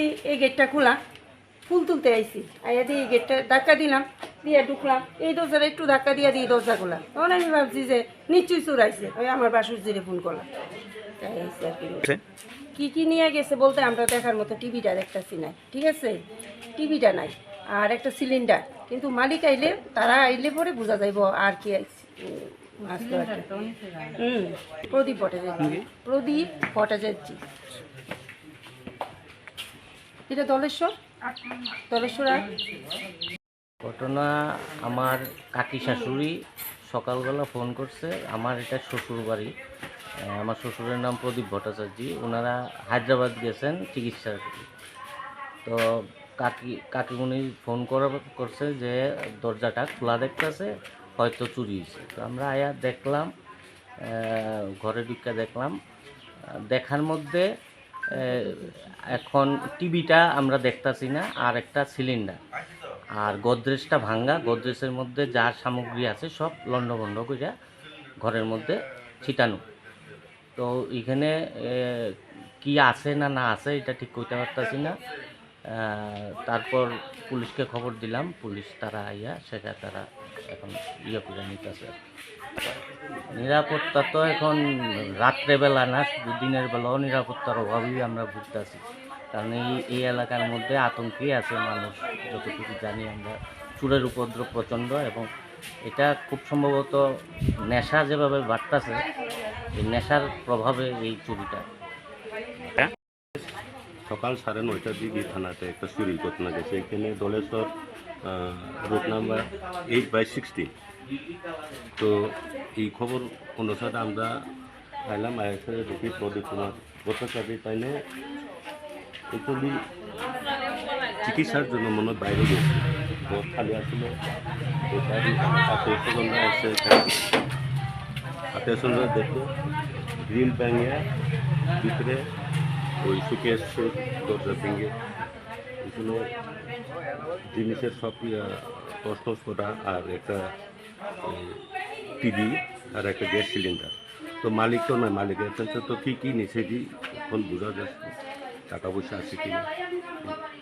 এই গেটটা খোলা, ফুল তুলতে আইসি, আইয়া দিয়ে এই গেটটা ধাক্কা দিলাম, দিয়ে ঢুকলাম। এই দরজাটা একটু ধাক্কা দিয়ে দরজা খোলা। তখন আমি ভাবছি যে নিশ্চয়ই চোর আইসে, ওই আমার বাসুর জিরে ফোন করলাম। তাই আইসি আর কি কি নিয়ে গেছে বলতে আমরা দেখার মতো টিভিটা দেখতেছি না, ঠিক আছে, টিভিটা নাই আর একটা সিলিন্ডার। কিন্তু মালিক আইলে, তারা আইলে পরে বোঝা যাইব আর কি আইসি। প্রদীপ ভট্টাচার্য, প্রদীপ ভট্টাচার্য, এটা দলেশ্বর। ঘটনা, আমার কাকি শাশুড়ি সকালবেলা ফোন করছে। আমার এটা শ্বশুর বাড়ি। আমার শ্বশুরের নাম প্রদীপ ভট্টাচার্য। ওনারা হায়দ্রাবাদ গেছেন চিকিৎসার। তো কাকিমুনি ফোন করছে যে দরজাটা খোলা দেখতেছে, হয়তো চুরি হয়েছে। তো আমরা আয়া দেখলাম, ঘরে ঢুকে দেখলাম। দেখার মধ্যে এখন টিভিটা আমরা দেখতাছি না, আর একটা সিলিন্ডার, আর গোদরেজটা ভাঙ্গা। গোদরেজের মধ্যে যার সামগ্রী আছে সব লণ্ডভণ্ড করে ঘরের মধ্যে ছিটানো। তো এখানে কি আছে না না আছে এটা ঠিক কইতে পারতাছি না। তারপর পুলিশকে খবর দিলাম, পুলিশ তারা আইয়া সেটা তারা এখন করে নিতেছে। নিরাপত্তা তো এখন রাত্রেবেলা না, শুধু দিনের বেলাও নিরাপত্তার অভাবেই আমরা ভুগতেছি। কারণ এই এলাকার মধ্যে আতঙ্কেই আছে মানুষ, যতটুকু জানি আমরা। চোরের উপদ্রব প্রচণ্ড, এবং এটা খুব সম্ভবত নেশা যেভাবে বাড়তেছে, এই নেশার প্রভাবে এই চুরিটা। সকাল 9:30টার দিকে থানাতে একটা চুরির ঘটনা গেছে। এখানে দলেশ্বর রোড নাম্বার 8/16। তো এই খবর অনুসারে আমরা আইলাম, আইসে দেখি প্রদীপ কুমার ভট্টাচার্য তাইলে একচুয়ালি চিকিৎসার জন্য মনে বাইরে গেছে। তো খালি আসলে আত্মীয়স্বজনরা এসে আত্মীয়স্বজনরা দেখলো গ্রিল ব্যাঙে ভিতরে ওই সুকেশ দরজা ভেঙে এগুলো জিনিসের সব টস করা, আর একটা টিভি আর একটা গ্যাস সিলিন্ডার। তো মালিক তো নয়, মালিকের কাছে তো কী নিচে এখন বোঝা যাচ্ছে টাকা পয়সা আছে কিনা।